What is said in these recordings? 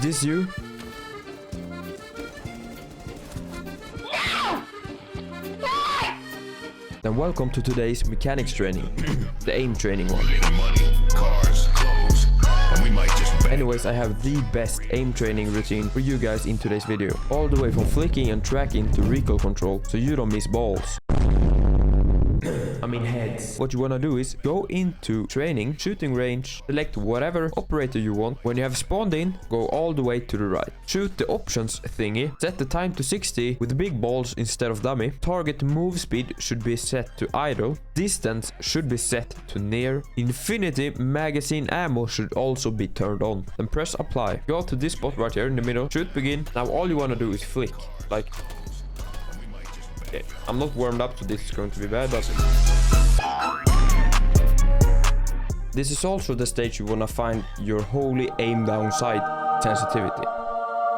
this you? Then welcome to today's mechanics training, the aim training one. Anyways, I have the best aim training routine for you guys in today's video. All the way from flicking and tracking to recoil control, so you don't miss balls. I mean heads. What you wanna do is go into training, shooting range, select whatever operator you want. When you have spawned in, go all the way to the right. Shoot the options thingy, set the time to 60 with big balls instead of dummy. Target move speed should be set to idle. Distance should be set to near. Infinity magazine ammo should also be turned on. Then press apply. Go to this spot right here in the middle. Shoot begin. Now all you wanna do is flick. Like... Okay, I'm not warmed up, so this is going to be bad, but... This is also the stage you wanna find your holy aim down sight sensitivity.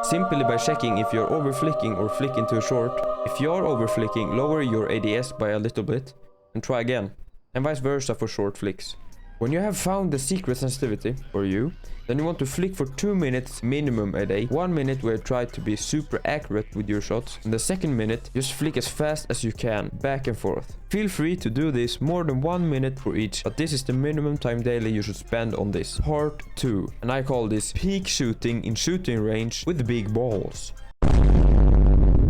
Simply by checking if you're over flicking or flicking too short. If you're over flicking, lower your ADS by a little bit and try again. And vice versa for short flicks. When you have found the secret sensitivity for you, then you want to flick for 2 minutes minimum a day. 1 minute where you try to be super accurate with your shots. And the second minute, just flick as fast as you can, back and forth. Feel free to do this more than 1 minute for each, but this is the minimum time daily you should spend on this. Part 2. And I call this peak shooting in shooting range with big balls.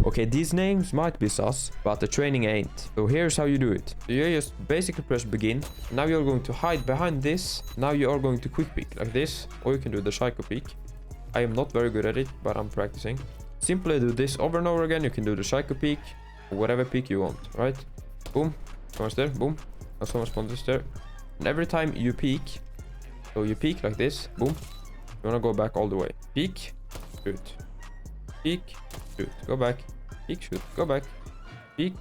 Okay, these names might be sus, but the training ain't. So here's how you do it. So you just basically press begin. Now you're going to hide behind this. Now you are going to quick peek like this, or you can do the psycho peek. I am not very good at it, but I'm practicing. Simply do this over and over again. You can do the psycho peek, or whatever peek you want, right? Boom, someone's there, boom. Now someone's spawned this there. And every time you peek, so you peek like this, boom. You wanna go back all the way. Peek, shoot. Peek, shoot, go back. Peek, shoot, go back. Peek.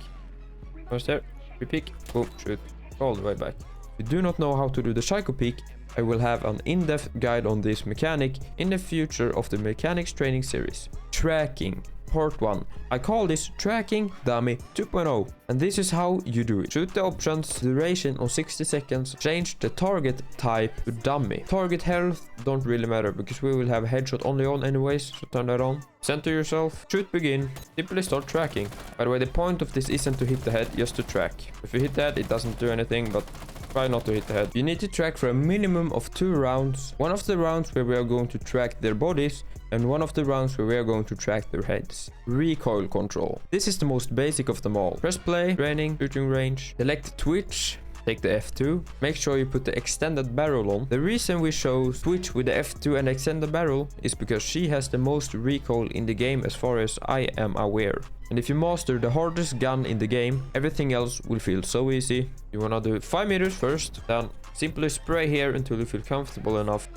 First there. Peek. Boom, shoot. All the way back. If you do not know how to do the psycho peek, I will have an in-depth guide on this mechanic in the future of the mechanics training series. Tracking. Part 1. I call this Tracking Dummy 2.0, and this is how you do it. Shoot the options, duration on 60 seconds, change the target type to dummy. Target health don't really matter because we will have headshot only on anyways, so turn that on. Center yourself, shoot begin, simply start tracking. By the way, the point of this isn't to hit the head, just to track. If you hit that, it doesn't do anything, but try not to hit the head. You need to track for a minimum of 2 rounds. One of the rounds where we are going to track their bodies, and one of the rounds where we are going to track their heads. Recoil control. This is the most basic of them all. Press play, training, shooting range, select Twitch, take the F2, make sure you put the extended barrel on. The reason we show Twitch with the F2 and extended barrel is because she has the most recoil in the game as far as I am aware. And if you master the hardest gun in the game, everything else will feel so easy. You wanna do 5 meters first, then simply spray here until you feel comfortable enough.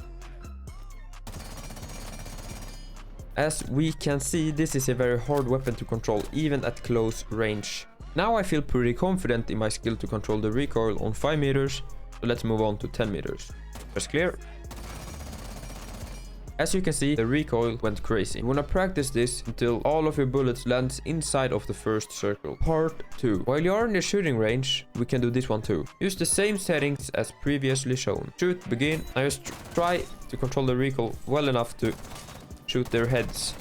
As we can see, this is a very hard weapon to control even at close range. Now I feel pretty confident in my skill to control the recoil on 5 meters, so let's move on to 10 meters. Press clear. As you can see, the recoil went crazy. You wanna practice this until all of your bullets lands inside of the first circle. Part 2. While you are in the shooting range, we can do this one too. Use the same settings as previously shown. Shoot, begin. Now just try to control the recoil well enough to shoot their heads.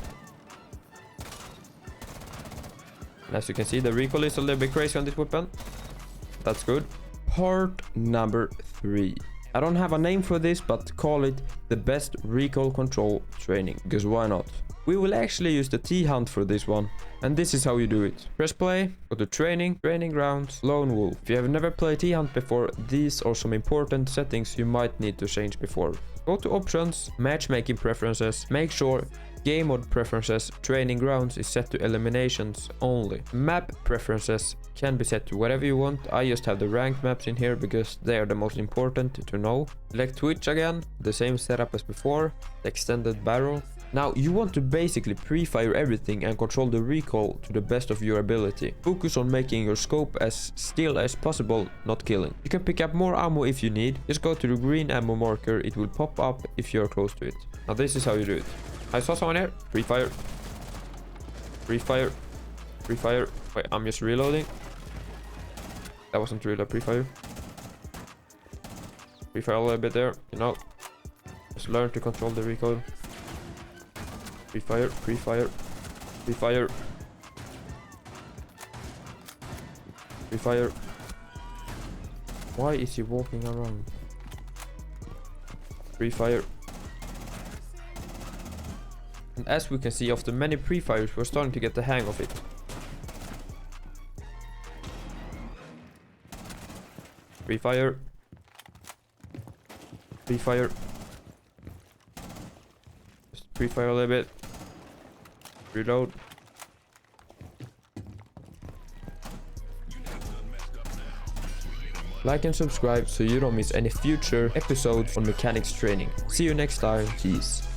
And as you can see, the recoil is a little bit crazy on this weapon. That's good. Part number 3. I don't have a name for this, but call it the best recoil control training, because why not? We will actually use the T-Hunt for this one, and this is how you do it. Press play, go to training, training grounds, lone wolf. If you have never played T-Hunt before, these are some important settings you might need to change before. Go to options, matchmaking preferences, make sure game mode preferences, training grounds is set to eliminations only. Map preferences can be set to whatever you want. I just have the ranked maps in here because they are the most important to know. Select Twitch again, the same setup as before, the extended barrel. Now you want to basically pre-fire everything and control the recoil to the best of your ability. Focus on making your scope as still as possible, not killing. You can pick up more ammo if you need. Just go to the green ammo marker, it will pop up if you're close to it. Now this is how you do it. I saw someone here. Pre-fire. Pre-fire. Pre-fire. Wait, I'm just reloading. That wasn't really a pre-fire. Pre-fire a little bit there, you know. Just learn to control the recoil. Pre-fire, pre-fire, pre-fire. Pre-fire. Why is he walking around? Pre-fire. And as we can see, after many pre-fires, we're starting to get the hang of it. Pre-fire. Pre-fire. Just pre-fire a little bit. Reload. Like and subscribe so you don't miss any future episodes on mechanics training. See you next time. Peace.